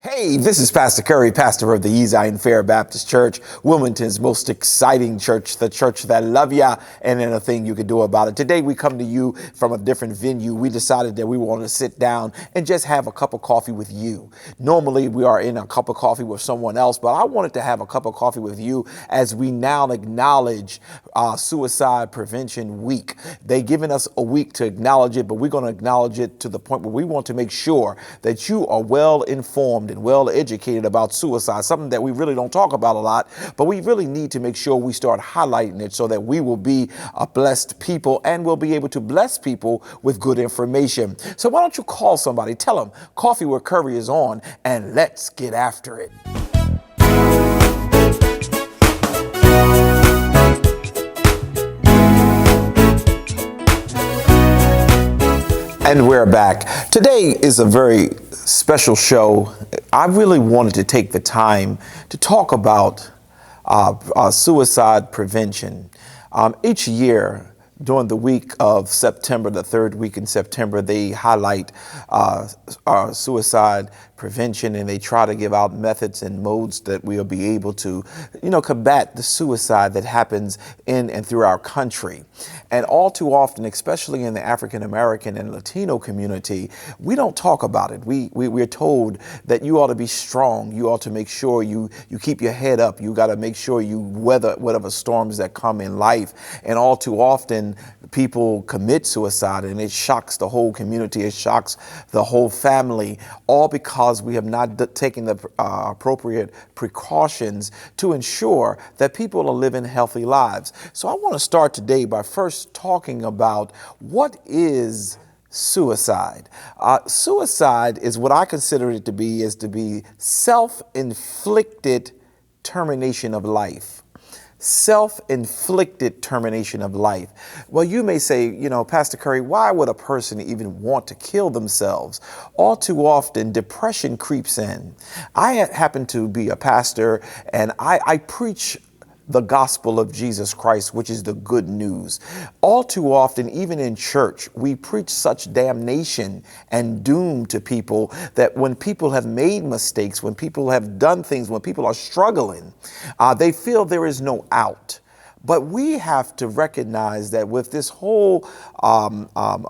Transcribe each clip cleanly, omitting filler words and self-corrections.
Hey, this is Pastor Curry, pastor of the Zion Fair Baptist Church, Wilmington's most exciting church, the church that love ya, and then a thing you can do about it. Today we come to you from a different venue. We decided that we want to sit down and just have a cup of coffee with you. Normally we are in a cup of coffee with someone else, but I wanted to have a cup of coffee with you as we now acknowledge Suicide Prevention Week. They've given us a week to acknowledge it, but we're going to acknowledge it to the point where we want to make sure that you are well informed and well educated about suicide, something that we really don't talk about a lot, but we really need to make sure we start highlighting it so that we will be a blessed people and we'll be able to bless people with good information. So why don't you call somebody, tell them Coffee with Curry is on, and let's get after it. And we're back. Today is a very special show. I really wanted to take the time to talk about suicide prevention. Each year during the week of September, the third week in September, they highlight suicide prevention, and they try to give out methods and modes that we'll be able to, combat the suicide that happens in and through our country. And all too often, especially in the African American and Latino community, we don't talk about it. We're told that you ought to be strong. You ought to make sure you keep your head up. You got to make sure you weather whatever storms that come in life. And all too often, people commit suicide, and it shocks the whole community. It shocks the whole family, all because we have not taken the appropriate precautions to ensure that people are living healthy lives. So I want to start today by first talking about what is suicide. Suicide is what I consider it to be, is to be self-inflicted termination of life. Self-inflicted termination of life. Well, you may say, Pastor Curry, why would a person even want to kill themselves? All too often, depression creeps in. I happen to be a pastor, and I preach the gospel of Jesus Christ, which is the good news. All too often, even in church, we preach such damnation and doom to people that when people have made mistakes, when people have done things, when people are struggling, they feel there is no out. But we have to recognize that with this whole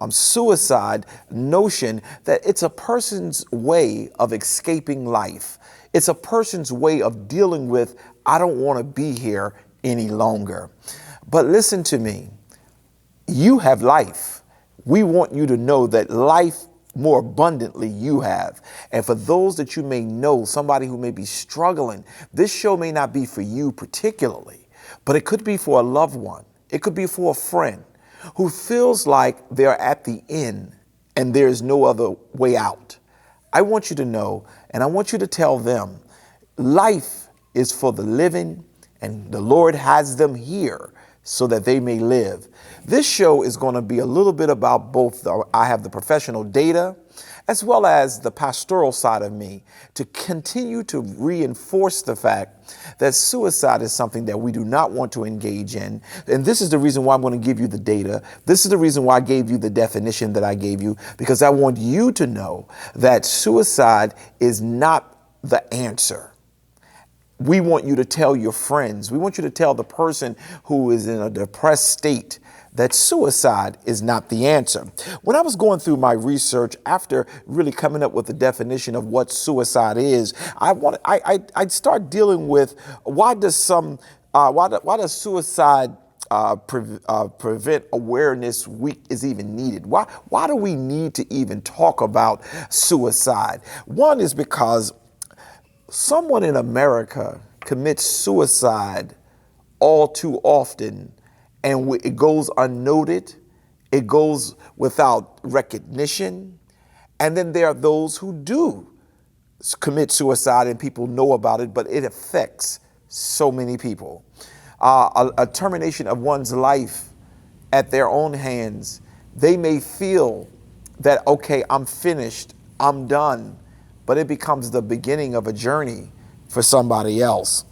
suicide notion, that it's a person's way of escaping life. It's a person's way of dealing with, I don't want to be here any longer. But listen to me. You have life. We want you to know that life more abundantly you have. And for those that you may know, somebody who may be struggling, this show may not be for you particularly, but it could be for a loved one. It could be for a friend who feels like they're at the end and there's no other way out. I want you to know, and I want you to tell them, life is for the living, and the Lord has them here so that they may live. This show is going to be a little bit about both. I have the professional data as well as the pastoral side of me to continue to reinforce the fact that suicide is something that we do not want to engage in. And this is the reason why I'm going to give you the data. This is the reason why I gave you the definition that I gave you, because I want you to know that suicide is not the answer. We want you to tell your friends. We want you to tell the person who is in a depressed state that suicide is not the answer. When I was going through my research after really coming up with the definition of what suicide is, I'd start dealing with why does suicide Prevent Awareness Week is even needed? Why do we need to even talk about suicide? One is because someone in America commits suicide all too often, and it goes unnoted. It goes without recognition. And then there are those who do commit suicide and people know about it, but it affects so many people. A termination of one's life at their own hands, they may feel that, okay, I'm finished, I'm done, but it becomes the beginning of a journey for somebody else.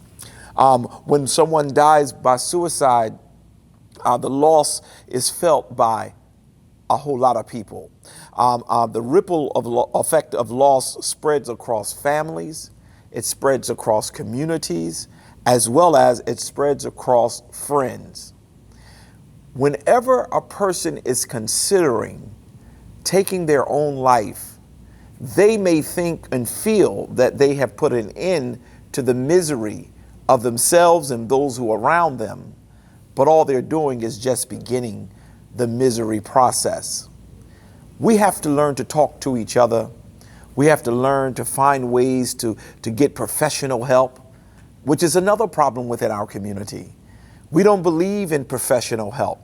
When someone dies by suicide, the loss is felt by a whole lot of people. The ripple effect of loss spreads across families, it spreads across communities, as well as it spreads across friends. Whenever a person is considering taking their own life, they may think and feel that they have put an end to the misery of themselves and those who are around them, but all they're doing is just beginning the misery process. We have to learn to talk to each other. We have to learn to find ways to get professional help, which is another problem within our community. We don't believe in professional help.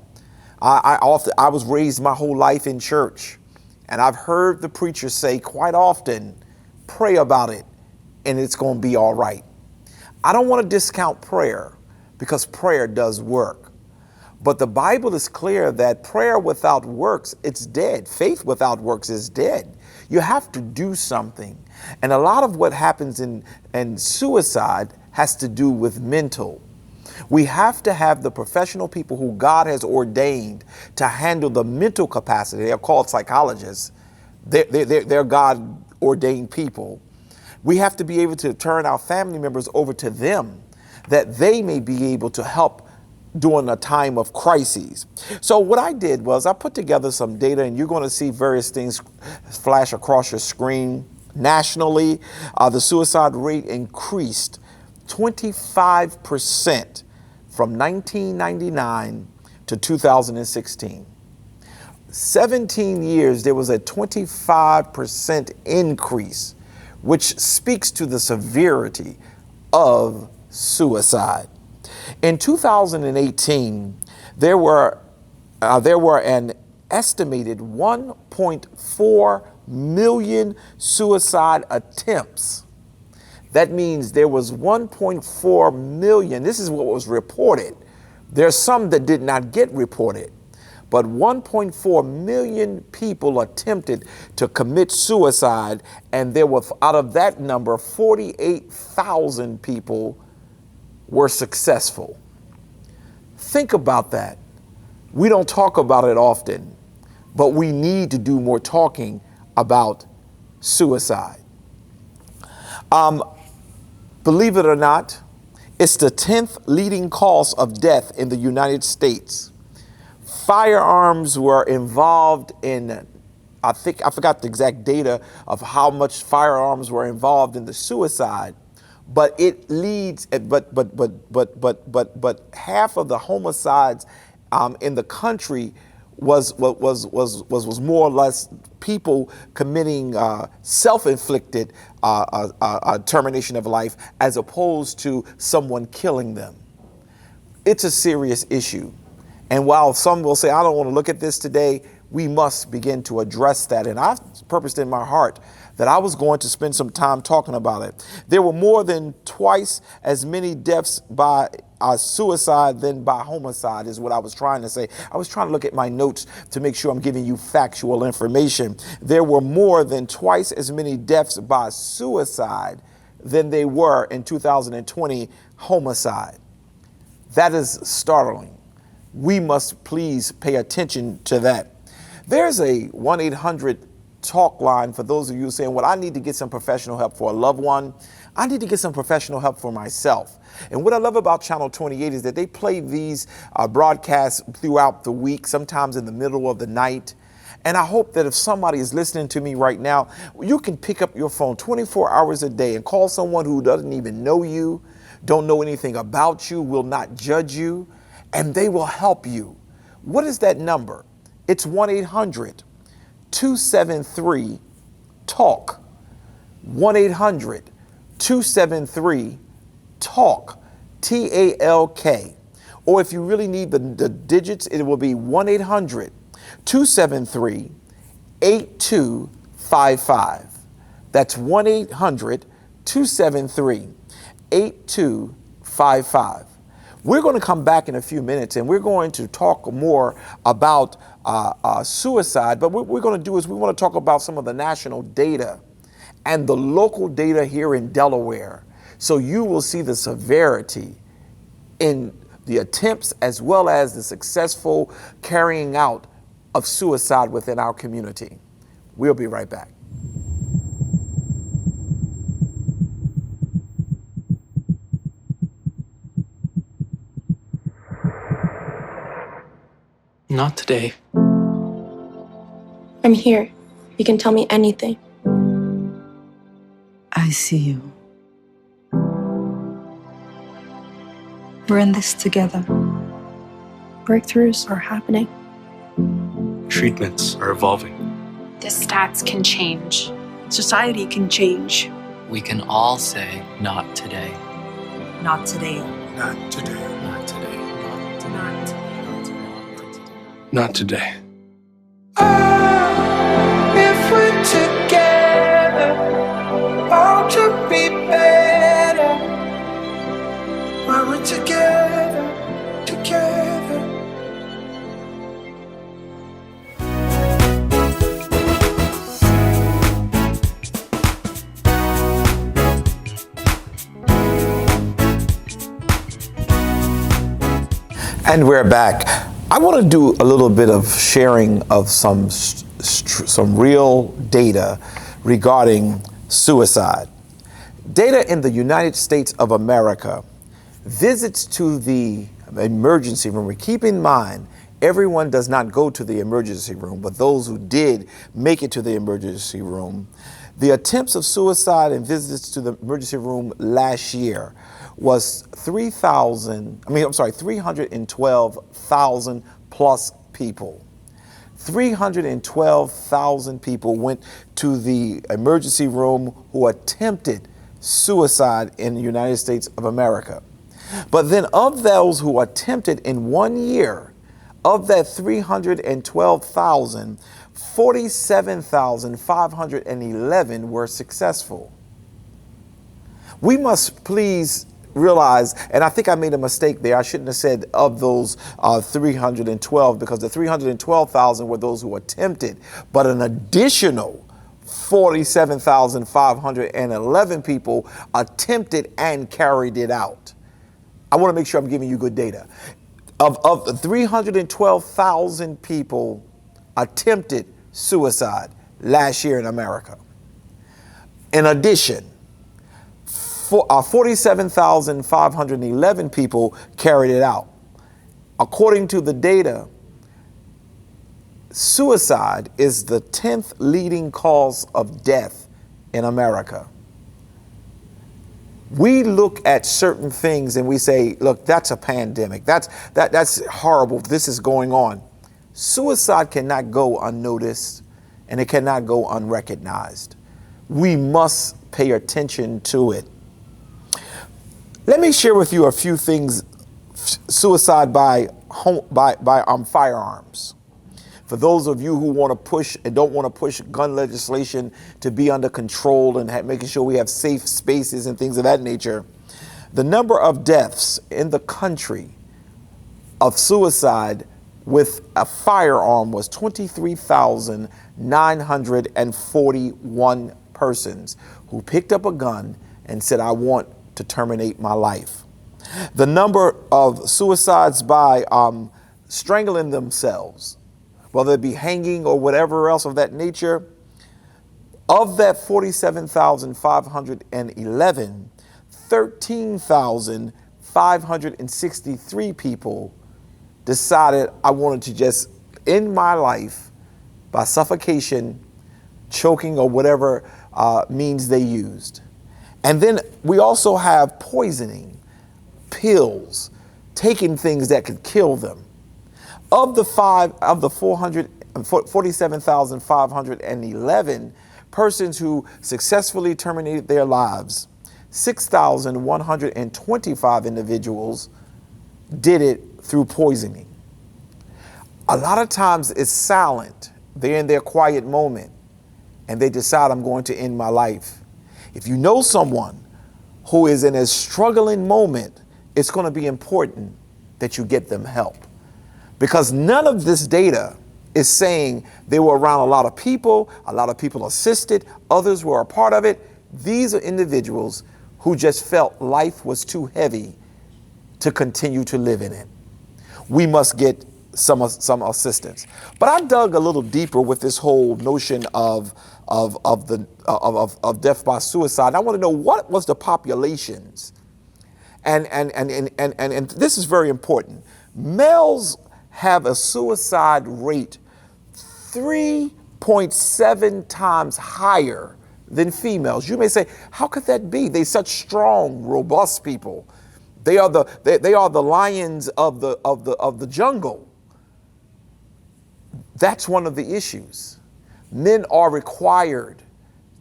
I was raised my whole life in church, and I've heard the preacher say quite often, pray about it and it's going to be all right. I don't want to discount prayer because prayer does work. But the Bible is clear that prayer without works, it's dead. Faith without works is dead. You have to do something. And a lot of what happens in suicide has to do with mental. We have to have the professional people who God has ordained to handle the mental capacity. They're called psychologists. They're God ordained people. We have to be able to turn our family members over to them that they may be able to help during a time of crises. So what I did was I put together some data, and you're going to see various things flash across your screen. Nationally, the suicide rate increased 25% from 1999 to 2016. 17 years, there was a 25% increase, which speaks to the severity of suicide. In 2018, there were an estimated 1.4 million suicide attempts. That means there was 1.4 million. This is what was reported. There's some that did not get reported, but 1.4 million people attempted to commit suicide, and there were, out of that number, 48,000 people were successful. Think about that. We don't talk about it often, but we need to do more talking about suicide. Believe it or not, it's the 10th leading cause of death in the United States. Firearms were involved in, I forgot the exact data of how much firearms were involved in the suicide, but it leads, but half of the homicides in the country was more or less people committing self-inflicted termination of life as opposed to someone killing them. It's a serious issue. And while some will say, I don't want to look at this today, we must begin to address that. And I've purposed in my heart that I was going to spend some time talking about it. There were more than twice as many deaths by suicide than by homicide is what I was trying to say. I was trying to look at my notes to make sure I'm giving you factual information. There were more than twice as many deaths by suicide than they were in 2020 homicide. That is startling. We must please pay attention to that. There's a 1-800 talk line for those of you saying, well, I need to get some professional help for a loved one. I need to get some professional help for myself. And what I love about Channel 28 is that they play these broadcasts throughout the week, sometimes in the middle of the night. And I hope that if somebody is listening to me right now, you can pick up your phone 24 hours a day and call someone who doesn't even know you, don't know anything about you, will not judge you, and they will help you. What is that number? It's 1-800-273-TALK. 1-800-273-TALK. TALK. Or if you really need the digits, it will be 1-800-273-8255. That's 1-800-273-8255. We're going to come back in a few minutes and we're going to talk more about suicide. But what we're going to do is we want to talk about some of the national data and the local data here in Delaware. So you will see the severity in the attempts as well as the successful carrying out of suicide within our community. We'll be right back. Not today. I'm here. You can tell me anything. I see you. We're in this together. Breakthroughs are happening. Treatments are evolving. The stats can change. Society can change. We can all say, not today. Not today. Not today. Not today. Not today. If we're together, bound to be better. When we're together, together. And we're back. I want to do a little bit of sharing of some real data regarding suicide. Data in the United States of America, visits to the emergency room. Keep in mind, everyone does not go to the emergency room, but those who did make it to the emergency room. The attempts of suicide and visits to the emergency room last year was 312,000 plus people. 312,000 people went to the emergency room who attempted suicide in the United States of America. But then of those who attempted in 1 year, of that 312,000, 47,511 were successful. We must please realize, and I think I made a mistake there. I shouldn't have said of those 312, because the 312,000 were those who attempted, but an additional 47,511 people attempted and carried it out. I want to make sure I'm giving you good data. Of the 312,000 people attempted suicide last year in America. In addition, 47,511 people carried it out. According to the data, suicide is the 10th leading cause of death in America. We look at certain things and we say, look, that's a pandemic. That's horrible. This is going on. Suicide cannot go unnoticed and it cannot go unrecognized. We must pay attention to it. Let me share with you a few things. Suicide by firearms. For those of you who want to push and don't want to push gun legislation to be under control and making sure we have safe spaces and things of that nature, the number of deaths in the country of suicide with a firearm was 23,941 persons who picked up a gun and said, I want to terminate my life. The number of suicides by strangling themselves, whether it be hanging or whatever else of that nature, of that 47,511, 13,563 people decided I wanted to just end my life by suffocation, choking, or whatever means they used. And then we also have poisoning, pills, taking things that could kill them. Of the 47,511 persons who successfully terminated their lives, 6,125 individuals did it through poisoning. A lot of times it's silent. They're in their quiet moment and they decide, I'm going to end my life. If you know someone who is in a struggling moment, it's going to be important that you get them help. Because none of this data is saying they were around a lot of people assisted, others were a part of it. These are individuals who just felt life was too heavy to continue to live in it. We must get some assistance. But I dug a little deeper with this whole notion of death by suicide. And I want to know, what was the populations? And this is very important. Males have a suicide rate 3.7 times higher than females. You may say, how could that be? They're such strong, robust people. They are the lions of the jungle. That's one of the issues. Men are required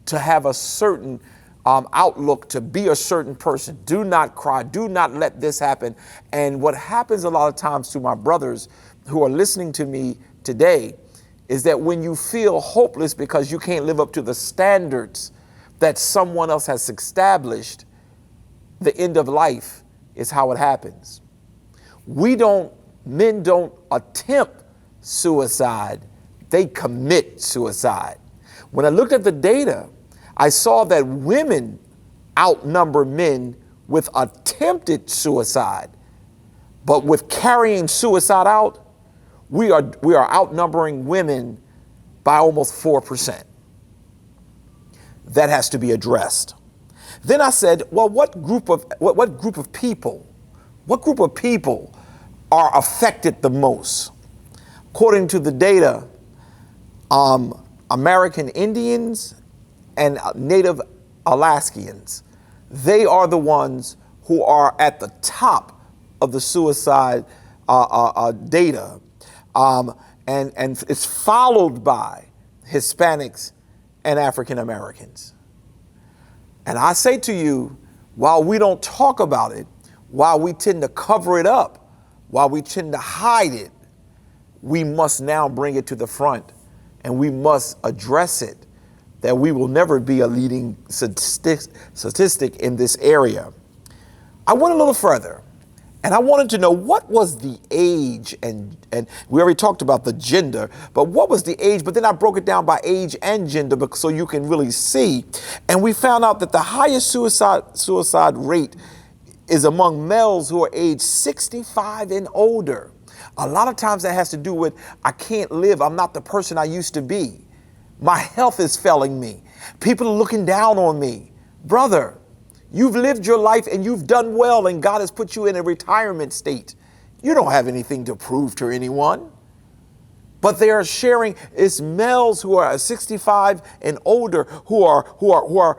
to have a certain outlook, to be a certain person. Do not cry. Do not let this happen. And what happens a lot of times to my brothers who are listening to me today is that when you feel hopeless because you can't live up to the standards that someone else has established, the end of life is how it happens. Men don't attempt suicide, they commit suicide. When I looked at the data, I saw that women outnumber men with attempted suicide, but with carrying suicide out, we are outnumbering women by almost 4%. That has to be addressed. Then I said, well, what group of people are affected the most? According to the data, American Indians and Native Alaskans, they are the ones who are at the top of the suicide data. And it's followed by Hispanics and African Americans. And I say to you, while we don't talk about it, while we tend to cover it up, while we tend to hide it, we must now bring it to the front and we must address it, that we will never be a leading statistic in this area. I went a little further and I wanted to know, what was the age, and we already talked about the gender, but what was the age? But then I broke it down by age and gender so you can really see. And we found out that the highest suicide rate is among males who are age 65 and older. A lot of times that has to do with, I can't live. I'm not the person I used to be. My health is failing me. People are looking down on me. Brother, you've lived your life and you've done well, and God has put you in a retirement state. You don't have anything to prove to anyone. But they are sharing, it's males who are 65 and older who are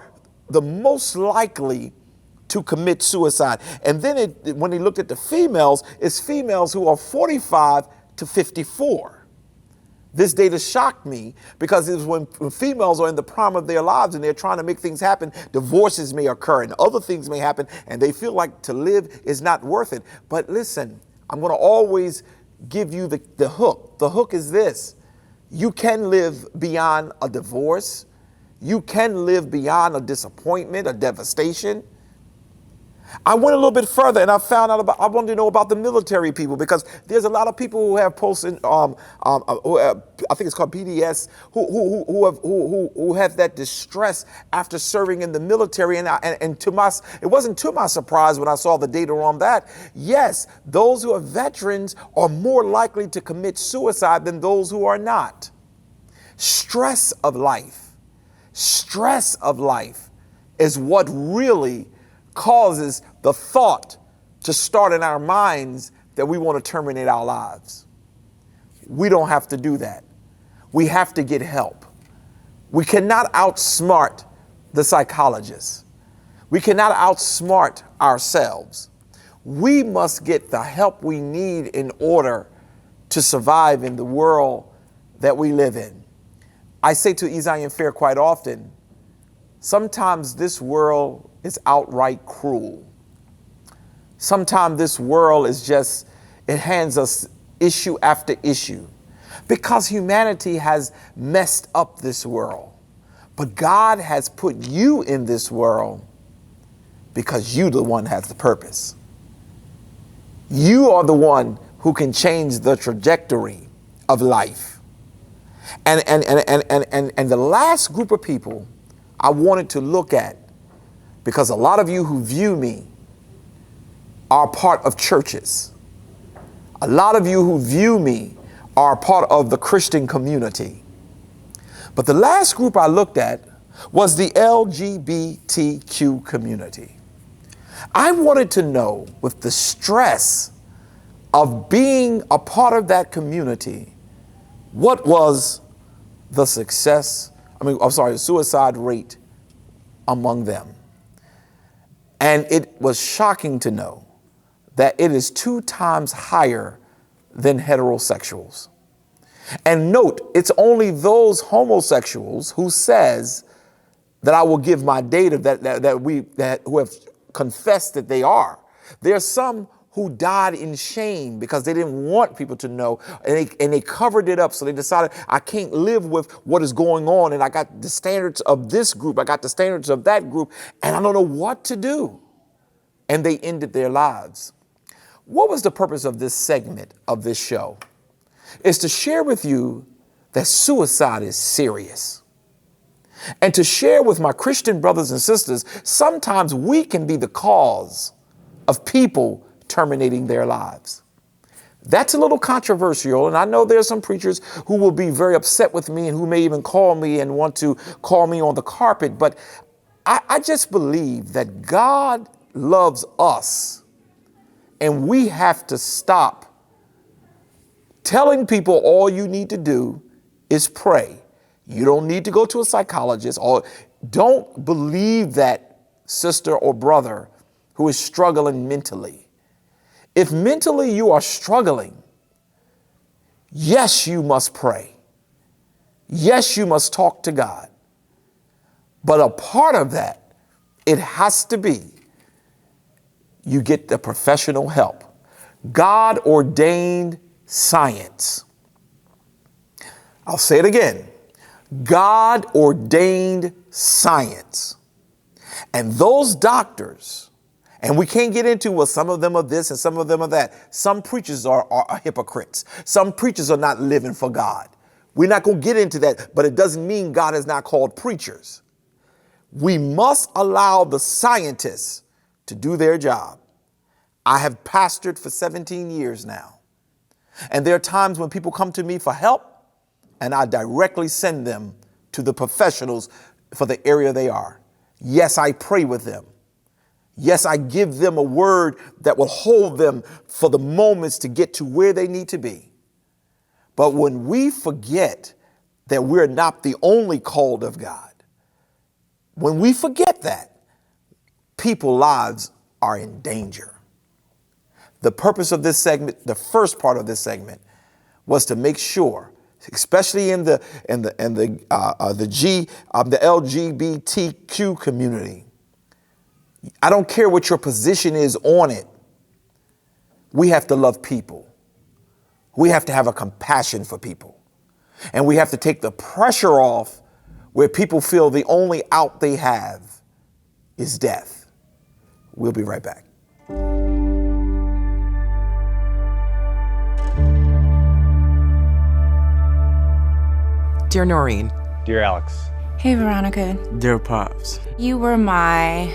the most likely to commit suicide. And then when he looked at the females, it's females who are 45 to 54. This data shocked me because it was when females are in the prime of their lives and they're trying to make things happen, divorces may occur and other things may happen, and they feel like to live is not worth it. But listen, I'm going to always give you the hook. The hook is this: you can live beyond a divorce. You can live beyond a disappointment, a devastation. I went a little bit further and I found out I wanted to know about the military people, because there's a lot of people who have I think it's called PDS, who have that distress after serving in the military. And it wasn't to my surprise when I saw the data on that. Yes, those who are veterans are more likely to commit suicide than those who are not. Stress of life is what really causes the thought to start in our minds that we want to terminate our lives. We don't have to do that. We have to get help. We cannot outsmart the psychologists. We cannot outsmart ourselves. We must get the help we need in order to survive in the world that we live in. I say to Isaiah Fair quite often, sometimes this world is outright cruel. Sometimes this world is just, it hands us issue after issue because humanity has messed up this world. But God has put you in this world because you the one has the purpose. You are the one who can change the trajectory of life. And the last group of people I wanted to look at, because a lot of you who view me are part of churches. A lot of you who view me are part of the Christian community. But the last group I looked at was the LGBTQ community. I wanted to know, with the stress of being a part of that community, what was the suicide rate among them. And it was shocking to know that it is 2 times higher than heterosexuals. And note, it's only those homosexuals who says that I will give my data who have confessed that they are. There are some who died in shame because they didn't want people to know, and they covered it up. So they decided, I can't live with what is going on, and I got the standards of this group, I got the standards of that group, and I don't know what to do. And they ended their lives. What was the purpose of this segment of this show? Is to share with you that suicide is serious. And to share with my Christian brothers and sisters, sometimes we can be the cause of people terminating their lives. That's a little controversial, and I know there's some preachers who will be very upset with me and who may even call me and want to call me on the carpet, but I just believe that God loves us, and we have to stop telling people all you need to do is pray. You don't need to go to a psychologist, or don't believe that sister or brother who is struggling mentally. If mentally you are struggling, yes, you must pray. Yes, you must talk to God. But a part of that, it has to be you get the professional help. God ordained science. I'll say it again. God ordained science. And those doctors, and we can't get into, well, some of them are this and some of them are that. Some preachers are hypocrites. Some preachers are not living for God. We're not going to get into that, but it doesn't mean God has not called preachers. We must allow the scientists to do their job. I have pastored for 17 years now. And there are times when people come to me for help, and I directly send them to the professionals for the area they are. Yes, I pray with them. Yes, I give them a word that will hold them for the moments to get to where they need to be. But when we forget that we're not the only called of God, when we forget that, people's lives are in danger. The purpose of this segment, the first part of this segment, was to make sure, especially in the LGBTQ community, I don't care what your position is on it. We have to love people. We have to have a compassion for people. And we have to take the pressure off where people feel the only out they have is death. We'll be right back. Dear Noreen. Dear Alex. Hey, Veronica. Dear Pops. You were my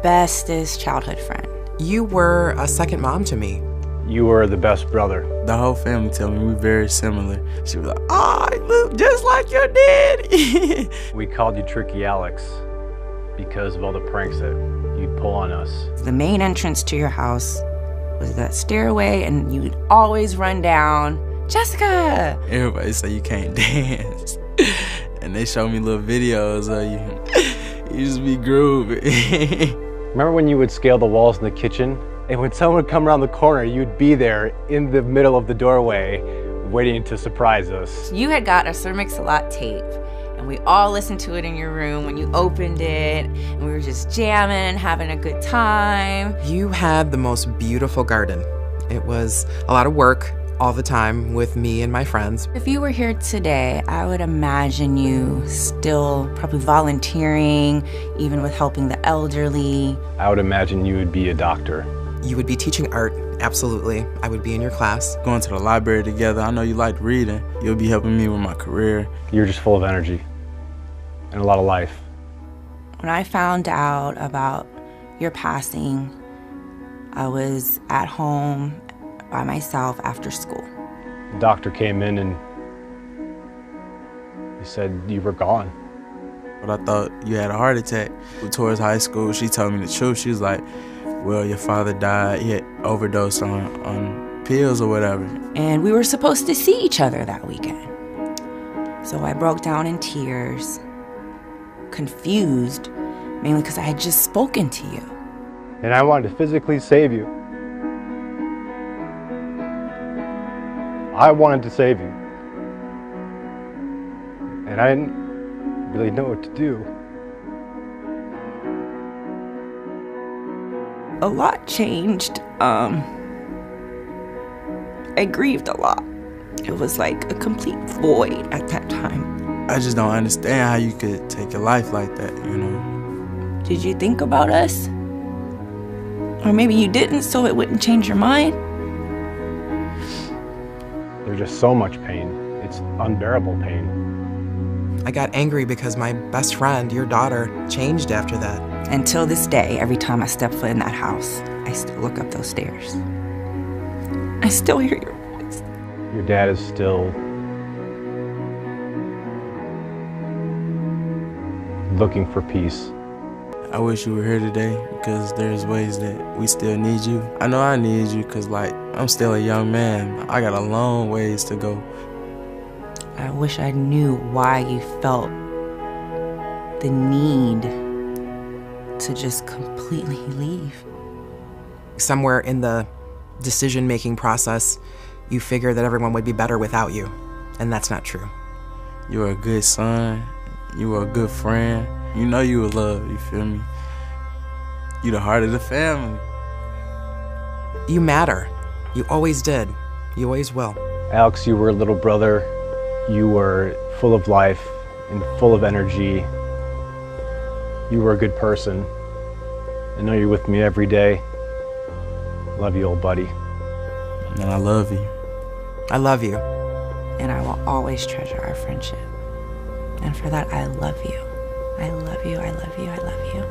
bestest childhood friend. You were a second mom to me. You were the best brother. The whole family tell me we're very similar. She was like, I look just like your daddy. We called you Tricky Alex because of all the pranks that you'd pull on us. The main entrance to your house was that stairway, and you'd always run down, Jessica. Everybody say you can't dance. And they show me little videos of you. You just be grooving. Remember when you would scale the walls in the kitchen? And when someone would come around the corner, you'd be there in the middle of the doorway waiting to surprise us. You had got a Sir Mix-a-Lot tape, and we all listened to it in your room when you opened it, and we were just jamming and having a good time. You had the most beautiful garden. It was a lot of work all the time with me and my friends. If you were here today, I would imagine you still probably volunteering, even with helping the elderly. I would imagine you would be a doctor. You would be teaching art, absolutely. I would be in your class. Going to the library together. I know you like reading. You'll be helping me with my career. You're just full of energy and a lot of life. When I found out about your passing, I was at home by myself after school. The doctor came in and he said you were gone. But I thought you had a heart attack. Towards high school, she told me the truth. She was like, well, your father died. He had overdosed on pills or whatever. And we were supposed to see each other that weekend. So I broke down in tears, confused, mainly because I had just spoken to you. And I wanted to physically save you. I wanted to save you. And I didn't really know what to do. A lot changed. I grieved a lot. It was like a complete void at that time. I just don't understand how you could take your life like that, you know? Did you think about us? Or maybe you didn't, so it wouldn't change your mind? There's just so much pain. It's unbearable pain. I got angry because my best friend, your daughter, changed after that. Until this day, every time I step foot in that house, I still look up those stairs. I still hear your voice. Your dad is still looking for peace. I wish you were here today because there's ways that we still need you. I know I need you because, like, I'm still a young man. I got a long ways to go. I wish I knew why you felt the need to just completely leave. Somewhere in the decision-making process, you figure that everyone would be better without you, and that's not true. You were a good son. You were a good friend. You know you were loved, you feel me? You the heart of the family. You matter. You always did. You always will. Alex, you were a little brother. You were full of life and full of energy. You were a good person. I know you're with me every day. Love you, old buddy. And I love you. I love you. And I will always treasure our friendship. And for that, I love you. I love you, I love you, I love you.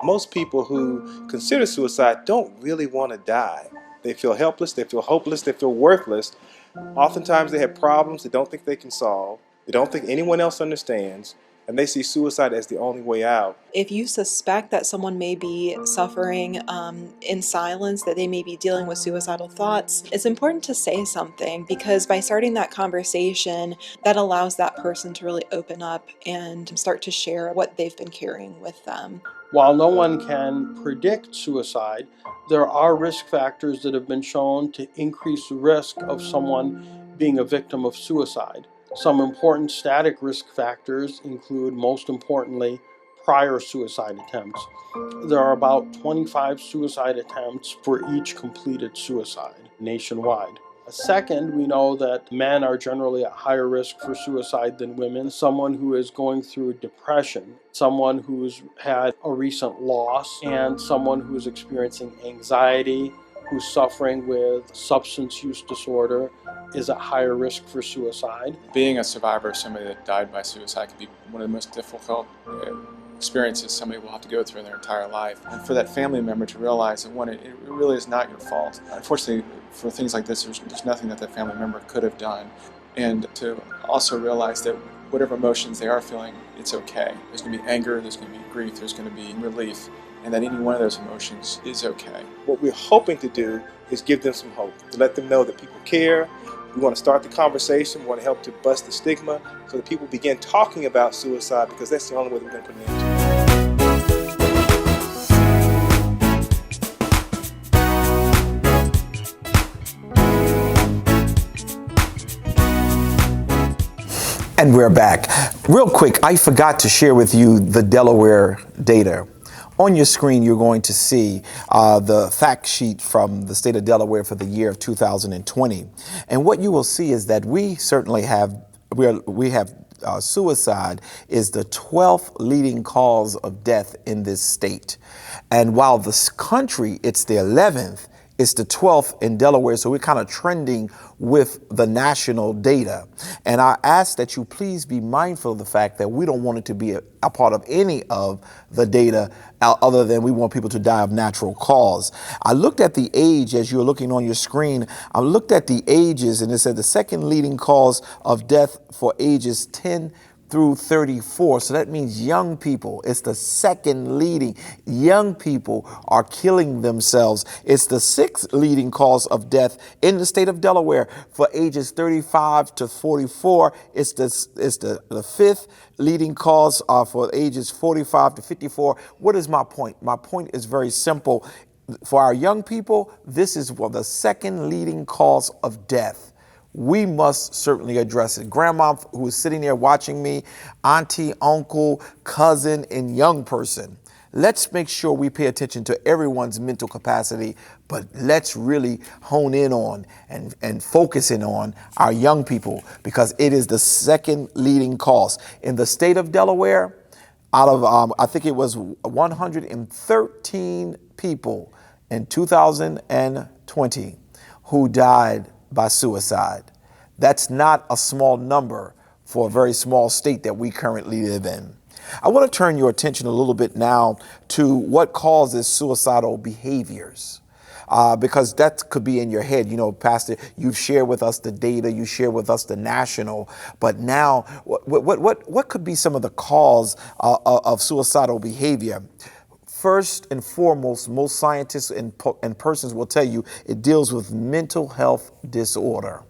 Most people who consider suicide don't really want to die. They feel helpless, they feel hopeless, they feel worthless. Oftentimes they have problems they don't think they can solve. They don't think anyone else understands. And they see suicide as the only way out. If you suspect that someone may be suffering in silence, that they may be dealing with suicidal thoughts, it's important to say something, because by starting that conversation, that allows that person to really open up and start to share what they've been carrying with them. While no one can predict suicide, there are risk factors that have been shown to increase the risk of someone being a victim of suicide. Some important static risk factors include, most importantly, prior suicide attempts. There are about 25 suicide attempts for each completed suicide nationwide. Second, we know that men are generally at higher risk for suicide than women. Someone who is going through depression, someone who's had a recent loss, and someone who's experiencing anxiety, who's suffering with substance use disorder, is at higher risk for suicide. Being a survivor of somebody that died by suicide can be one of the most difficult experiences somebody will have to go through in their entire life. And for that family member to realize that, one, it really is not your fault. Unfortunately, for things like this, there's nothing that family member could have done. And to also realize that whatever emotions they are feeling, it's okay. There's going to be anger, there's going to be grief, there's going to be relief, and that any one of those emotions is okay. What we're hoping to do is give them some hope, to let them know that people care. We want to start the conversation, we want to help to bust the stigma so that people begin talking about suicide, because that's the only way that we're going to put an end to it. And we're back. Real quick, I forgot to share with you the Delaware data On your screen, you're going to see the fact sheet from the state of Delaware for the year of 2020. And what you will see is that we certainly have, suicide is the 12th leading cause of death in this state. And while this country, it's the 11th, it's the 12th in Delaware, so we're kind of trending with the national data. And I ask that you please be mindful of the fact that we don't want it to be a part of any of the data other than we want people to die of natural cause. I looked at the age as you're looking on your screen. I looked at the ages, and it said the second leading cause of death for ages 10 through 34. So that means young people. It's the second leading. Young people are killing themselves. It's the sixth leading cause of death in the state of Delaware for ages 35 to 44. It's the fifth leading cause for ages 45 to 54. What is my point? My point is very simple. For our young people, this is the second leading cause of death. We must certainly address it. Grandma, who is sitting there watching me, auntie, uncle, cousin, and young person. Let's make sure we pay attention to everyone's mental capacity, but let's really hone in on and focus in on our young people, because it is the second leading cause. In the state of Delaware, out of, I think it was 113 people in 2020 who died by suicide. That's not a small number for a very small state that we currently live in. I want to turn your attention a little bit now to what causes suicidal behaviors. Because that could be in your head. You know, Pastor, you've shared with us the data, you share with us the national, but now what could be some of the cause of suicidal behavior? First and foremost, most scientists and persons will tell you it deals with mental health disorder.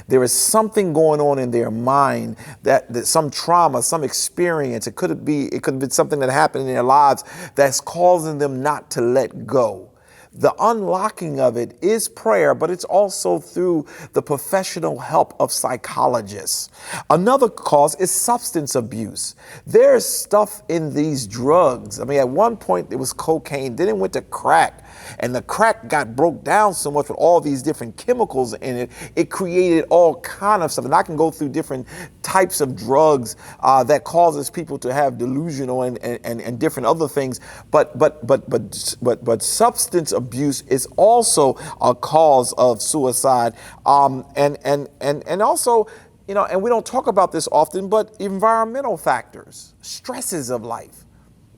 There is something going on in their mind that some trauma, some experience, it could have been something that happened in their lives that's causing them not to let go. The unlocking of it is prayer, but it's also through the professional help of psychologists. Another cause is substance abuse. There's stuff in these drugs. I mean, at one point it was cocaine, then it went to crack, and the crack got broke down so much with all these different chemicals in it, it created all kind of stuff. And I can go through different types of drugs that causes people to have delusional and different other things. But substance abuse is also a cause of suicide. And also, you know, and we don't talk about this often, but environmental factors, stresses of life,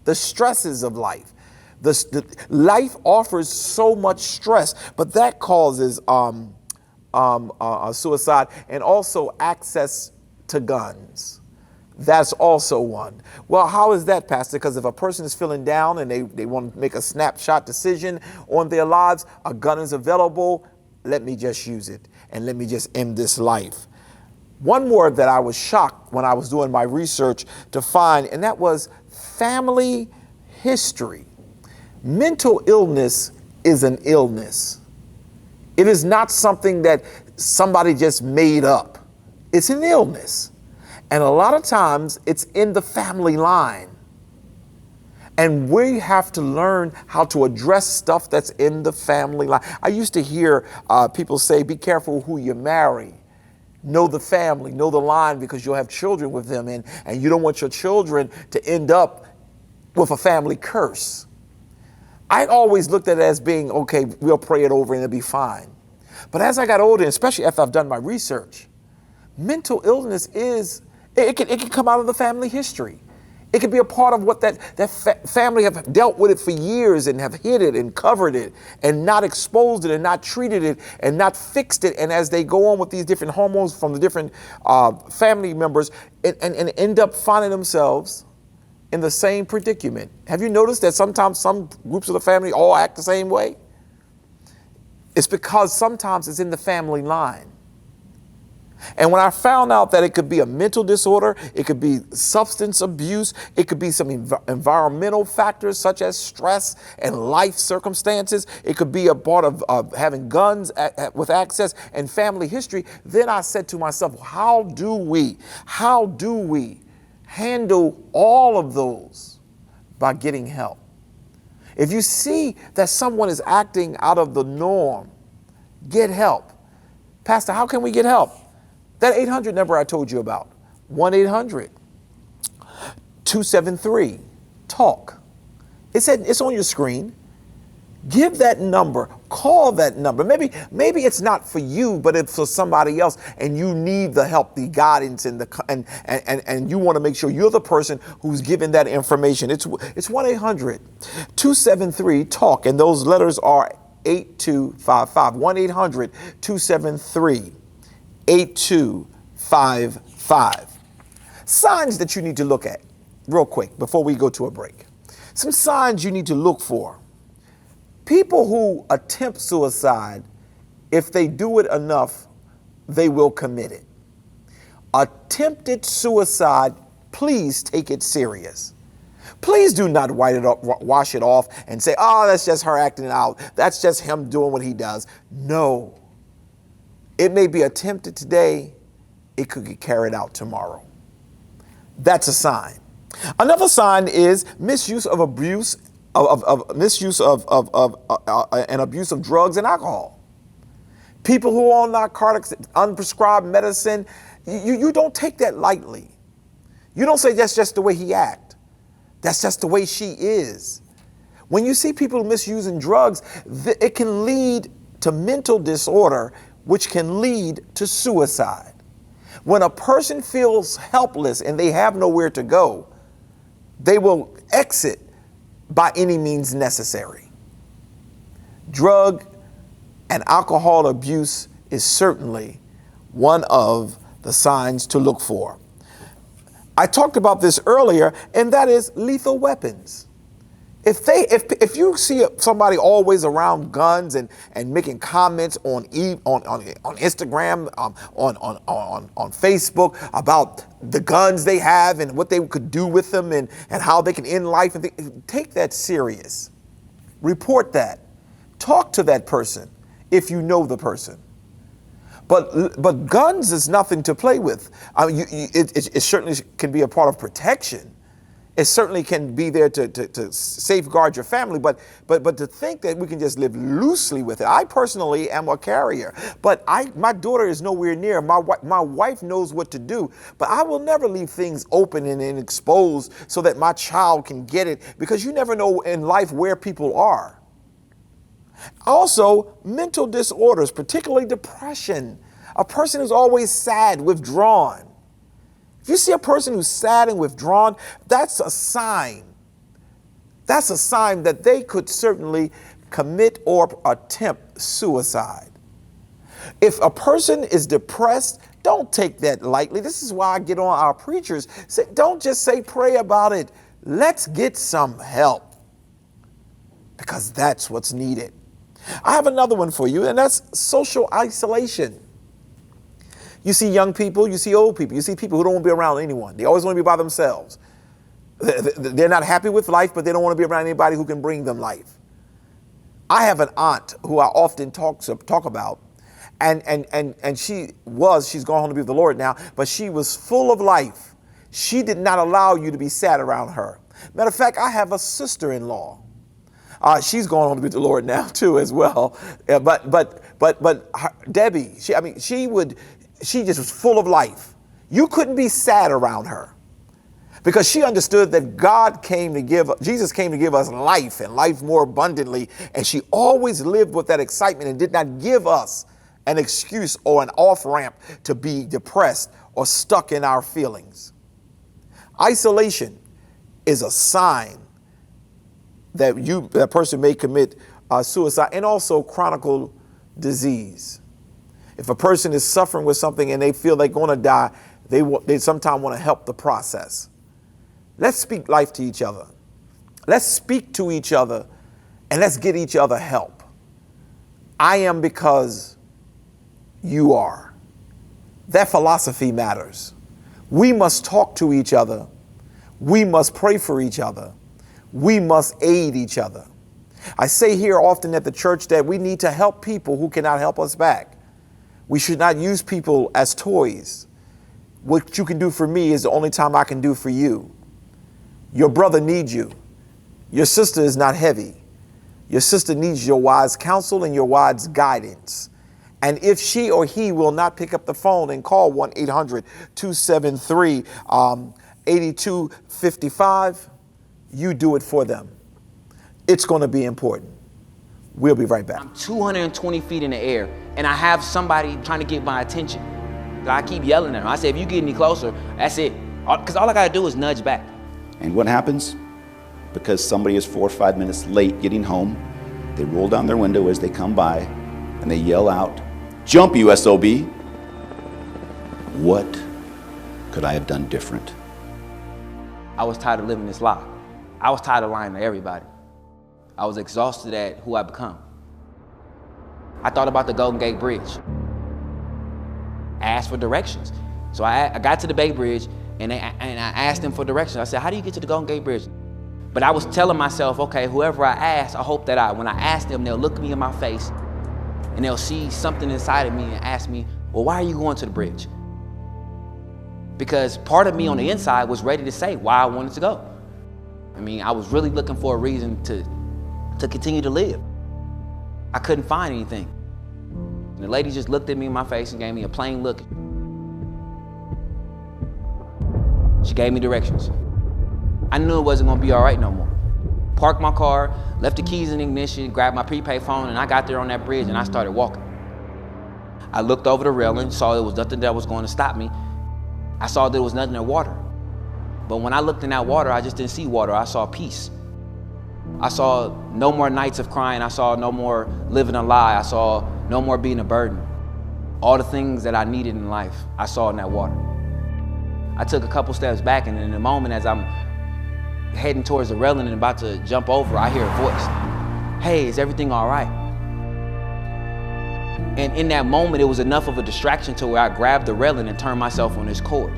the stresses of life. Life offers so much stress, but that causes suicide, and also access to guns. That's also one. Well, how is that, Pastor? Because if a person is feeling down and they want to make a snapshot decision on their lives, a gun is available, let me just use it and let me just end this life. One more that I was shocked when I was doing my research to find, and that was family history. Mental illness is an illness. It is not something that somebody just made up. It's an illness. And a lot of times it's in the family line. And we have to learn how to address stuff that's in the family line. I used to hear people say, be careful who you marry. Know the family, know the line, because you'll have children with them, and you don't want your children to end up with a family curse. I always looked at it as being, okay, we'll pray it over and it'll be fine. But as I got older, especially after I've done my research, mental illness it can come out of the family history. It could be a part of what that family have dealt with it for years and have hid it and covered it and not exposed it and not treated it and not fixed it. And as they go on with these different hormones from the different family members and end up finding themselves in the same predicament. Have you noticed that sometimes some groups of the family all act the same way? It's because sometimes it's in the family line. And when I found out that it could be a mental disorder, it could be substance abuse, it could be some environmental factors such as stress and life circumstances, it could be a part of having guns with access and family history, then I said to myself, how do we handle all of those? By getting help. If you see that someone is acting out of the norm, get help. Pastor, how can we get help? That 800 number I told you about, 1-800-273-TALK. It's on your screen. Give that number, call that number. Maybe it's not for you, but it's for somebody else, and you need the help, the guidance, and you want to make sure you're the person who's giving that information. It's 1-800-273-TALK, and those letters are 8255. 1-800-273-8255. Signs that you need to look at real quick before we go to a break. Some signs you need to look for. People who attempt suicide, if they do it enough, they will commit it. Attempted suicide, please take it serious. Please do not wash it off and say, oh, that's just her acting out. That's just him doing what he does. No. It may be attempted today. It could get carried out tomorrow. That's a sign. Another sign is misuse of abuse and abuse of drugs and alcohol. People who are on narcotics, unprescribed medicine, you don't take that lightly. You don't say that's just the way he acts. That's just the way she is. When you see people misusing drugs, it can lead to mental disorder, which can lead to suicide. When a person feels helpless and they have nowhere to go, they will exit by any means necessary. Drug and alcohol abuse is certainly one of the signs to look for. I talked about this earlier, and that is lethal weapons. If you see somebody always around guns and making comments on Instagram, on Facebook about the guns they have and what they could do with them and how they can end life, take that serious. Report that. Talk to that person if you know the person. But guns is nothing to play with. It certainly can be a part of protection. It certainly can be there to safeguard your family, but to think that we can just live loosely with it. I personally am a carrier, but my daughter is nowhere near. My wife knows what to do, but I will never leave things open and exposed so that my child can get it, because you never know in life where people are. Also, mental disorders, particularly depression. A person who's always sad, withdrawn. If you see a person who's sad and withdrawn, that's a sign. That's a sign that they could certainly commit or attempt suicide. If a person is depressed, don't take that lightly. This is why I get on our preachers. Don't just say pray about it. Let's get some help, because that's what's needed. I have another one for you, and that's social isolation. You see young people, you see old people, you see people who don't want to be around anyone. They always want to be by themselves. They're not happy with life, but they don't want to be around anybody who can bring them life. I have an aunt who I often talk about, and she's gone home to be with the Lord now, but she was full of life. She did not allow you to be sad around her. Matter of fact, I have a sister-in-law. She's gone home to be with the Lord now too, as well. But Debbie, she just was full of life. You couldn't be sad around her, because she understood that Jesus came to give us life, and life more abundantly. And she always lived with that excitement and did not give us an excuse or an off-ramp to be depressed or stuck in our feelings. Isolation is a sign that that person may commit suicide, and also chronic disease. If a person is suffering with something and they feel they're going to die, they sometimes want to help the process. Let's speak life to each other. Let's speak to each other, and let's get each other help. I am because you are. That philosophy matters. We must talk to each other. We must pray for each other. We must aid each other. I say here often at the church that we need to help people who cannot help us back. We should not use people as toys. What you can do for me is the only time I can do for you. Your brother needs you. Your sister is not heavy. Your sister needs your wise counsel and your wise guidance. And if she or he will not pick up the phone and call 1-800-273-8255, you do it for them. It's going to be important. We'll be right back. I'm 220 feet in the air, and I have somebody trying to get my attention. I keep yelling at them. I say, if you get any closer, that's it. Because all I got to do is nudge back. And what happens? Because somebody is 4 or 5 minutes late getting home, they roll down their window as they come by, and they yell out, "Jump, you SOB!" What could I have done different? I was tired of living this lie. I was tired of lying to everybody. I was exhausted at who I become. I thought about the Golden Gate Bridge. I asked for directions. So I got to the Bay Bridge and I asked them for directions. I said, how do you get to the Golden Gate Bridge? But I was telling myself, okay, whoever I ask, I hope that when I ask them, they'll look me in my face and they'll see something inside of me and ask me, well, why are you going to the bridge? Because part of me on the inside was ready to say why I wanted to go. I mean, I was really looking for a reason to continue to live. I couldn't find anything. And the lady just looked at me in my face and gave me a plain look. She gave me directions. I knew it wasn't gonna be all right no more. Parked my car, left the keys in the ignition, grabbed my prepaid phone, and I got there on that bridge and I started walking. I looked over the railing, saw there was nothing that was going to stop me. I saw there was nothing in water. But when I looked in that water, I just didn't see water, I saw peace. I saw no more nights of crying. I saw no more living a lie. I saw no more being a burden. All the things that I needed in life, I saw in that water. I took a couple steps back, and in the moment as I'm heading towards the railing and about to jump over, I hear a voice. Hey, is everything all right? And in that moment, it was enough of a distraction to where I grabbed the railing and turned myself on this cord.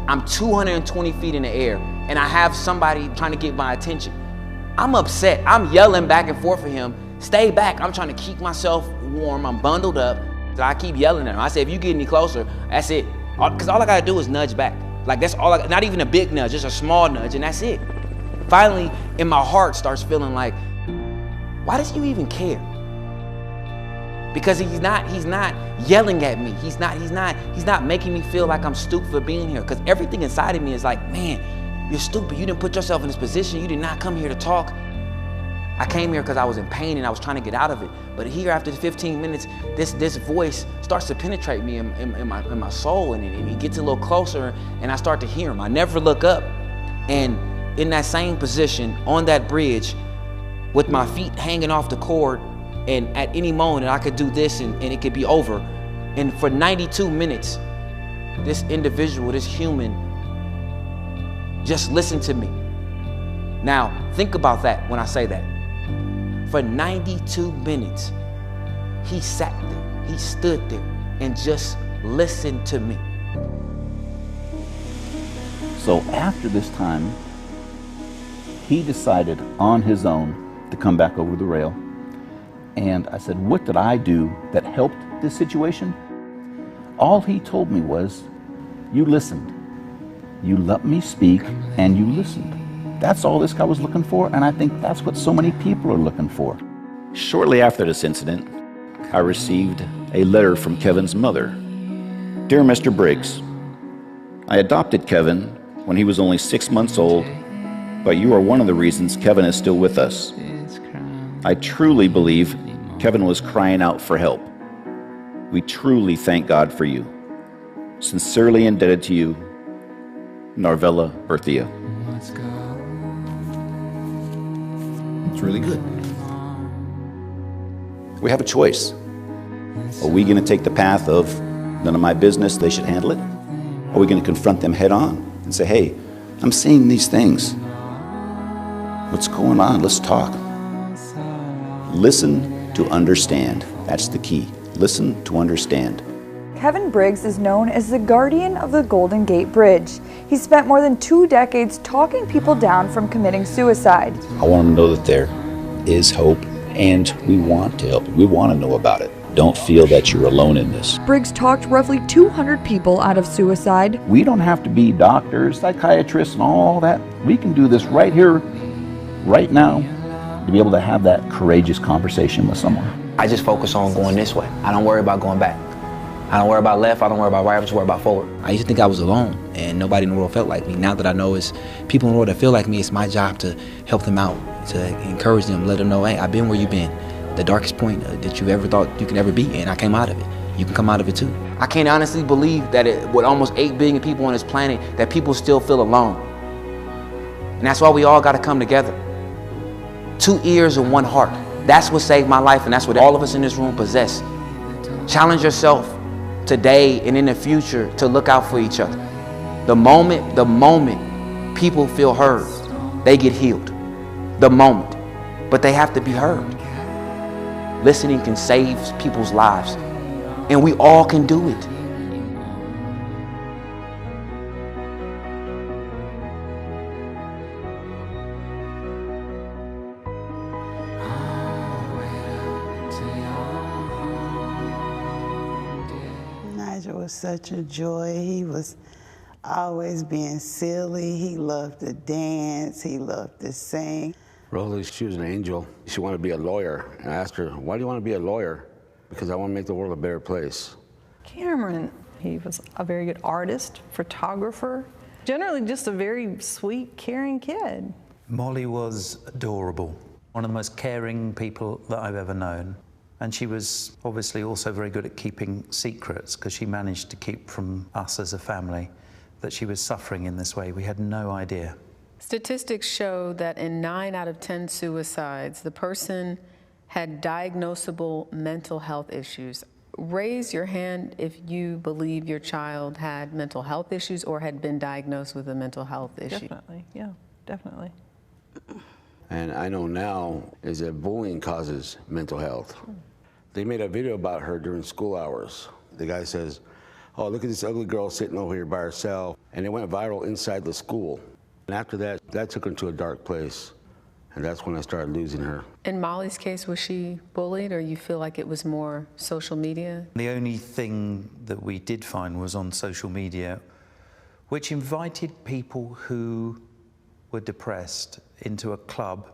I'm 220 feet in the air, and I have somebody trying to get my attention. I'm upset. I'm yelling back and forth for him. Stay back. I'm trying to keep myself warm. I'm bundled up. So I keep yelling at him. I say, if you get any closer, that's it. Because all I got to do is nudge back. Like, that's all not even a big nudge, just a small nudge, and that's it. Finally, in my heart starts feeling like, why does he even care? Because he's not yelling at me. He's not making me feel like I'm stupid for being here. Because everything inside of me is like, man, you're stupid. You didn't put yourself in this position. You did not come here to talk. I came here because I was in pain and I was trying to get out of it. But here, after 15 minutes, this voice starts to penetrate me in my soul, and he gets a little closer, and I start to hear him. I never look up, and in that same position on that bridge, with my feet hanging off the cord, and at any moment I could do this and it could be over. And for 92 minutes, this individual, this human, just listened to me. Now, think about that when I say that. For 92 minutes, he sat there, he stood there, and just listened to me. So after this time, he decided on his own to come back over the rail. And I said, what did I do that helped this situation? All he told me was, you listened. You let me speak and you listened. That's all this guy was looking for, and I think that's what so many people are looking for. Shortly after this incident, I received a letter from Kevin's mother. Dear Mr. Briggs, I adopted Kevin when he was only 6 months old, but you are one of the reasons Kevin is still with us. I truly believe Kevin was crying out for help. We truly thank God for you. Sincerely indebted to you, Narvella Berthia. It's really good. We have a choice. Are we going to take the path of none of my business, they should handle it? Or are we going to confront them head on and say, hey, I'm seeing these things. What's going on? Let's talk. Listen to understand. That's the key. Listen to understand. Kevin Briggs is known as the guardian of the Golden Gate Bridge. He spent more than 2 decades talking people down from committing suicide. I want them to know that there is hope, and we want to help you. We want to know about it. Don't feel that you're alone in this. Briggs talked roughly 200 people out of suicide. We don't have to be doctors, psychiatrists, and all that. We can do this right here, right now, to be able to have that courageous conversation with someone. I just focus on going this way. I don't worry about going back. I don't worry about left, I don't worry about right, I just worry about forward. I used to think I was alone and nobody in the world felt like me. Now that I know it's people in the world that feel like me, it's my job to help them out, to encourage them, let them know, hey, I've been where you've been. The darkest point that you ever thought you could ever be, and I came out of it. You can come out of it too. I can't honestly believe that with almost 8 billion people on this planet, that people still feel alone. And that's why we all gotta come together. 2 ears and 1 heart. That's what saved my life, and that's what all of us in this room possess. Challenge yourself today and in the future to look out for each other. The moment people feel heard, they get healed. The moment. But they have to be heard. Listening can save people's lives, and we all can do it. Nigel was such a joy. He was always being silly. He loved to dance. He loved to sing. Rosalie, she was an angel. She wanted to be a lawyer. And I asked her, why do you want to be a lawyer? Because I want to make the world a better place. Cameron, he was a very good artist, photographer, generally just a very sweet, caring kid. Molly was adorable. One of the most caring people that I've ever known. And she was obviously also very good at keeping secrets, because she managed to keep from us as a family that she was suffering in this way. We had no idea. Statistics show that in 9 out of 10 suicides, the person had diagnosable mental health issues. Raise your hand if you believe your child had mental health issues or had been diagnosed with a mental health issue. Definitely, yeah, definitely. And I know now is that bullying causes mental health. They made a video about her during school hours. The guy says, oh, look at this ugly girl sitting over here by herself. And it went viral inside the school. And after that, that took her to a dark place. And that's when I started losing her. In Molly's case, was she bullied, or you feel like it was more social media? The only thing that we did find was on social media, which invited people who were depressed into a club.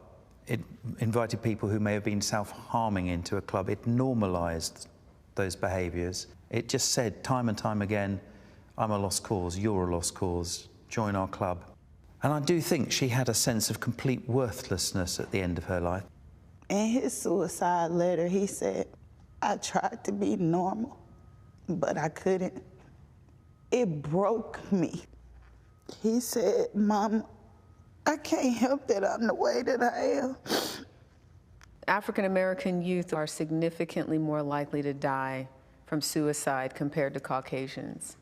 It invited people who may have been self-harming into a club. It normalized those behaviors. It just said time and time again, I'm a lost cause, you're a lost cause, join our club. And I do think she had a sense of complete worthlessness at the end of her life. In his suicide letter, he said, I tried to be normal, but I couldn't. It broke me. He said, Mama, I can't help that I'm the way that I am. African American youth are significantly more likely to die from suicide compared to Caucasians.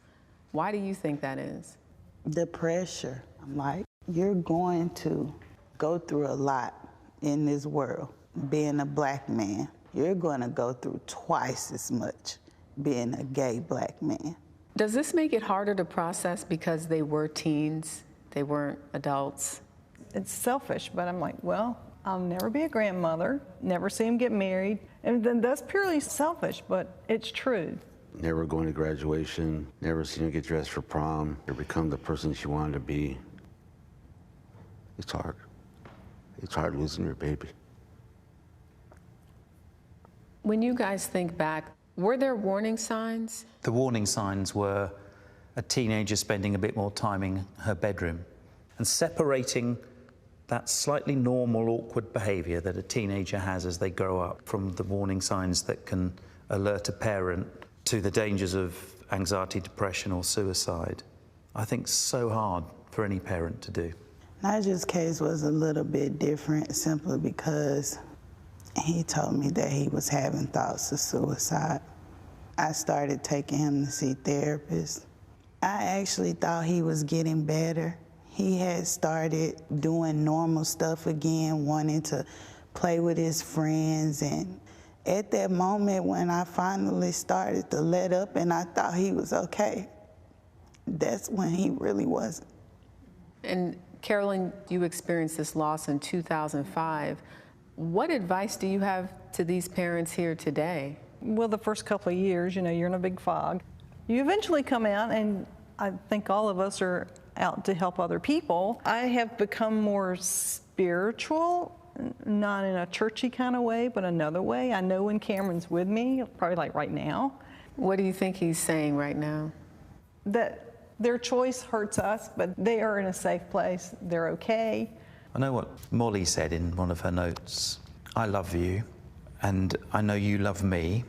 Why do you think that is? The pressure. I'm like, you're going to go through a lot in this world being a black man. You're going to go through twice as much being a gay black man. Does this make it harder to process because they were teens, they weren't adults? It's selfish, but I'm like, well, I'll never be a grandmother, never see him get married. And then that's purely selfish, but it's true. Never going to graduation, never seen her get dressed for prom, or become the person she wanted to be. It's hard. It's hard losing your baby. When you guys think back, were there warning signs? The warning signs were a teenager spending a bit more time in her bedroom and separating that slightly normal, awkward behavior that a teenager has as they grow up from the warning signs that can alert a parent to the dangers of anxiety, depression, or suicide. I think so hard for any parent to do. Nigel's case was a little bit different simply because he told me that he was having thoughts of suicide. I started taking him to see therapists. I actually thought he was getting better. He had started doing normal stuff again, wanting to play with his friends. And at that moment when I finally started to let up and I thought he was okay, that's when he really wasn't. And Carolyn, you experienced this loss in 2005. What advice do you have to these parents here today? Well, the first couple of years, you know, you're in a big fog. You eventually come out, and I think all of us are out to help other people. I have become more spiritual not in a churchy kind of way, but another way. I know when Cameron's with me, probably like right now. What do you think he's saying right now? That their choice hurts us, but they are in a safe place. They're okay. I know what Molly said in one of her notes. I love you, and I know you love me.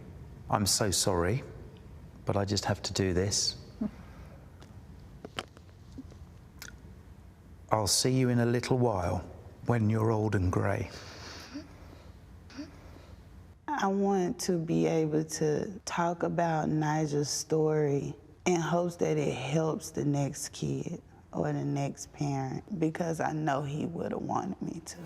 I'm so sorry, but I just have to do this. I'll see you in a little while when you're old and grey. I want to be able to talk about Nigel's story in hopes that it helps the next kid or the next parent, because I know he would have wanted me to.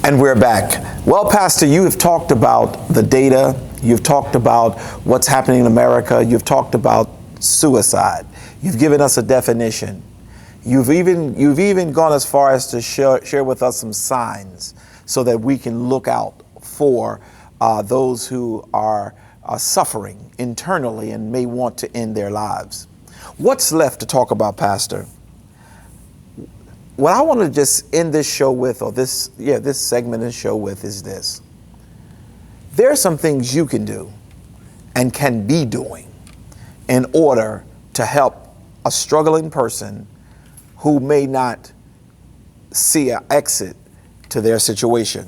And we're back. Well, Pastor, you have talked about the data. You've talked about what's happening in America. You've talked about suicide. You've given us a definition. You've even gone as far as to share with us some signs so that we can look out for those who are suffering internally and may want to end their lives. What's left to talk about, Pastor? What I want to just end this show with, or this segment of the show with, is this. There are some things you can do and can be doing in order to help a struggling person who may not see an exit to their situation.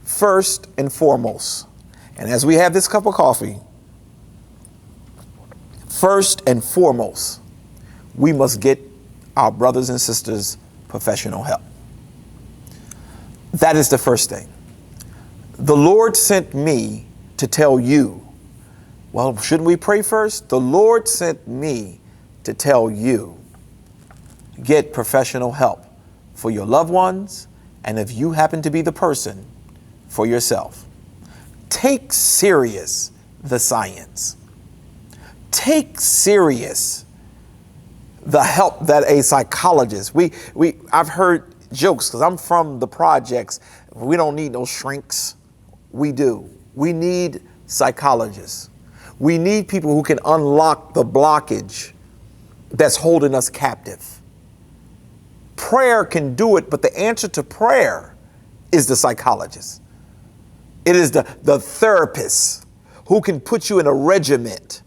First and foremost, and as we have this cup of coffee, first and foremost, we must get our brothers and sisters professional help. That is the first thing. The Lord sent me to tell you. Well, shouldn't we pray first? The Lord sent me to tell you, get professional help for your loved ones, and if you happen to be the person, for yourself. Take serious the science. Take serious the help that a psychologist, I've heard jokes because I'm from the projects. We don't need no shrinks. We do. We need psychologists. We need people who can unlock the blockage that's holding us captive. Prayer can do it, but the answer to prayer is the psychologist. It is the therapist who can put you in a regiment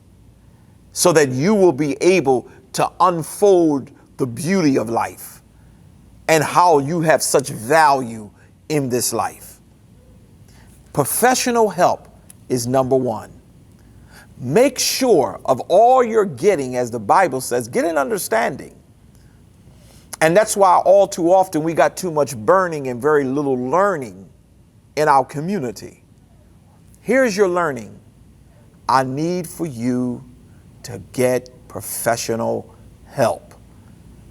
so that you will be able to unfold the beauty of life and how you have such value in this life. Professional help is number one. Make sure of all you're getting, as the Bible says, get an understanding. And that's why all too often we got too much burning and very little learning in our community. Here's your learning. I need for you to get professional help.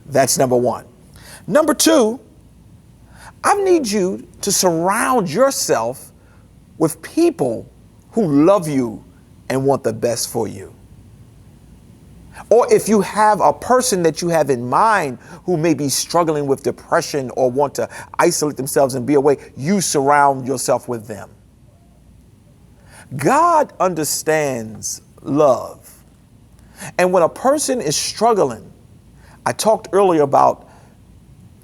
That's number one. Number two, I need you to surround yourself with people who love you and want the best for you. Or if you have a person that you have in mind who may be struggling with depression or want to isolate themselves and be away, you surround yourself with them. God understands love. And when a person is struggling, I talked earlier about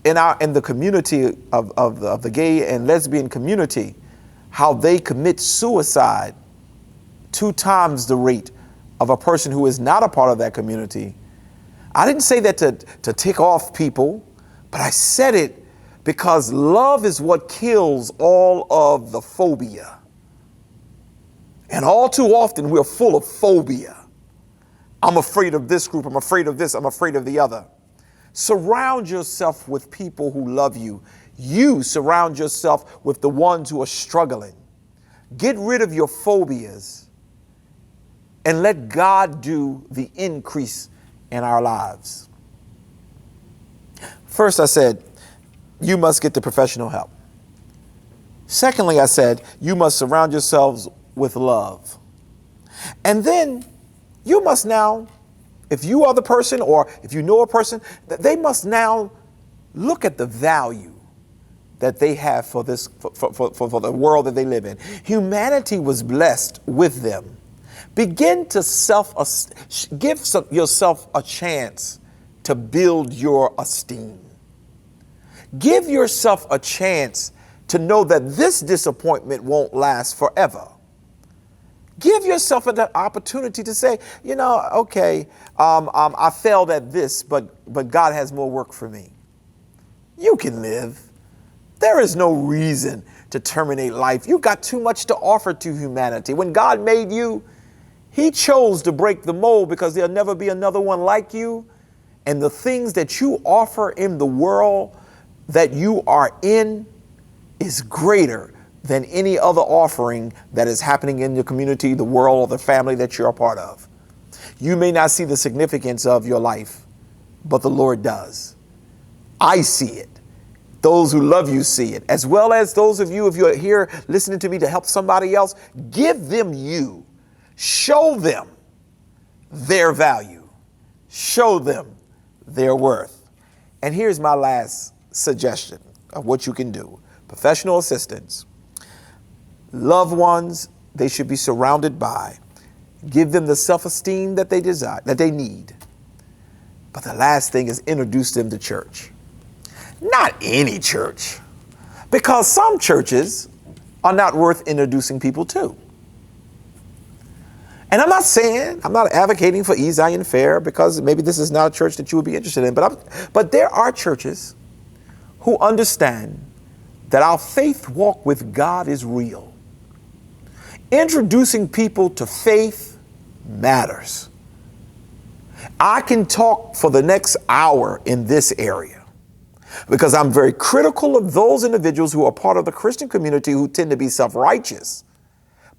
in the community of the gay and lesbian community, how they commit suicide 2 times the rate of a person who is not a part of that community. I didn't say that to tick off people, but I said it because love is what kills all of the phobia. And all too often we're full of phobia. I'm afraid of this group, I'm afraid of this, I'm afraid of the other. Surround yourself with people who love you. You surround yourself with the ones who are struggling. Get rid of your phobias and let God do the increase in our lives. First, I said, you must get the professional help. Secondly, I said, you must surround yourselves with love. And then you must now, if you are the person or if you know a person, they must now look at the value that they have for this, for the world that they live in. Humanity was blessed with them. Begin to give yourself a chance to build your esteem. Give yourself a chance to know that this disappointment won't last forever. Give yourself an opportunity to say, you know, okay, I failed at this, but God has more work for me. You can live. There is no reason to terminate life. You've got too much to offer to humanity. When God made you, He chose to break the mold because there'll never be another one like you. And the things that you offer in the world that you are in is greater than any other offering that is happening in your community, the world, or the family that you're a part of. You may not see the significance of your life, but the Lord does. I see it. Those who love you see it, as well as those of you, if you're here listening to me to help somebody else, give them you. Show them their value. Show them their worth. And here's my last suggestion of what you can do. Professional assistance. Loved ones they should be surrounded by. Give them the self-esteem that they desire, that they need. But the last thing is introduce them to church. Not any church, because some churches are not worth introducing people to. And I'm not advocating for E. Zion Fair, because maybe this is not a church that you would be interested in, but there are churches who understand that our faith walk with God is real. Introducing people to faith matters. I can talk for the next hour in this area because I'm very critical of those individuals who are part of the Christian community who tend to be self-righteous.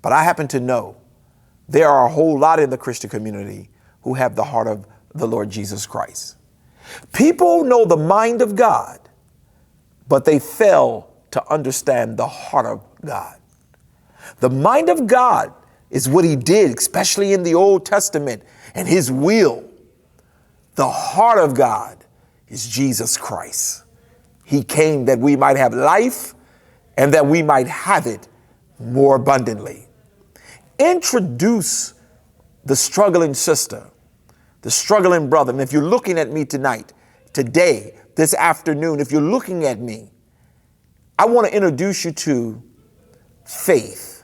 But I happen to know there are a whole lot in the Christian community who have the heart of the Lord Jesus Christ. People know the mind of God, but they fail to understand the heart of God. The mind of God is what He did, especially in the Old Testament, and His will. The heart of God is Jesus Christ. He came that we might have life and that we might have it more abundantly. Introduce the struggling sister, the struggling brother. And if you're looking at me tonight, today, this afternoon, if you're looking at me, I want to introduce you to faith.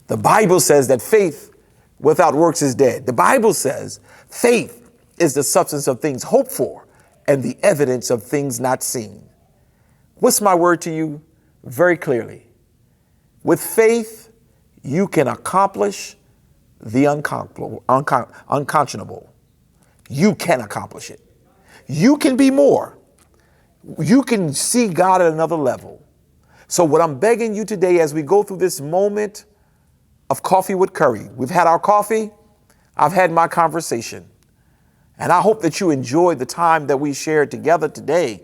The Bible says that faith without works is dead. The Bible says faith is the substance of things hoped for and the evidence of things not seen. What's my word to you? Very clearly. With faith, you can accomplish the unconscionable. You can accomplish it. You can be more. You can see God at another level. So what I'm begging you today as we go through this moment of coffee with Curry, we've had our coffee, I've had my conversation, and I hope that you enjoyed the time that we shared together today,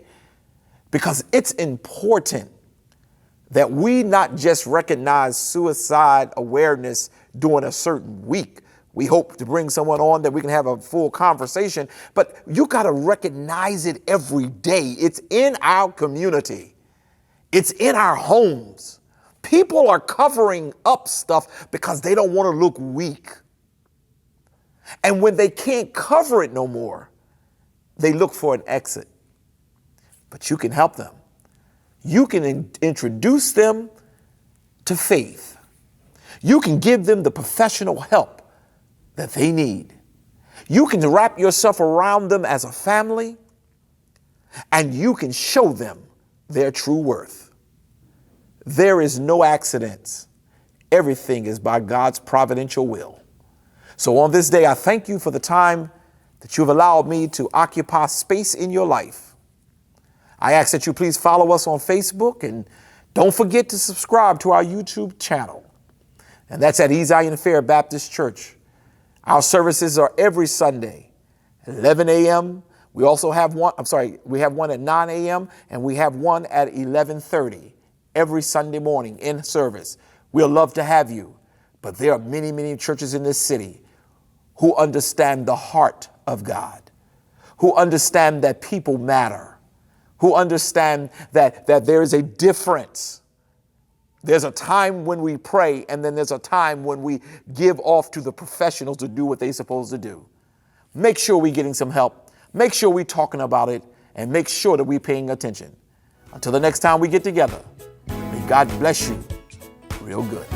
because it's important that we not just recognize suicide awareness during a certain week. We hope to bring someone on that we can have a full conversation, but you got to recognize it every day. It's in our community. It's in our homes. People are covering up stuff because they don't want to look weak. And when they can't cover it no more, they look for an exit. But you can help them. You can introduce them to faith. You can give them the professional help that they need. You can wrap yourself around them as a family, and you can show them their true worth. There is no accidents. Everything is by God's providential will. So on this day, I thank you for the time that you've allowed me to occupy space in your life. I ask that you please follow us on Facebook, and don't forget to subscribe to our YouTube channel. And that's at E. Zion Fair Baptist Church. Our services are every Sunday, 11 a.m. We also have we have one at 9 a.m. and we have one at 11:30 every Sunday morning in service. We'll love to have you. But there are many, many churches in this city who understand the heart of God, who understand that people matter, who understand that there is a difference. There's a time when we pray, and then there's a time when we give off to the professionals to do what they're supposed to do. Make sure we're getting some help. Make sure we're talking about it, and make sure that we're paying attention. Until the next time we get together, may God bless you real good.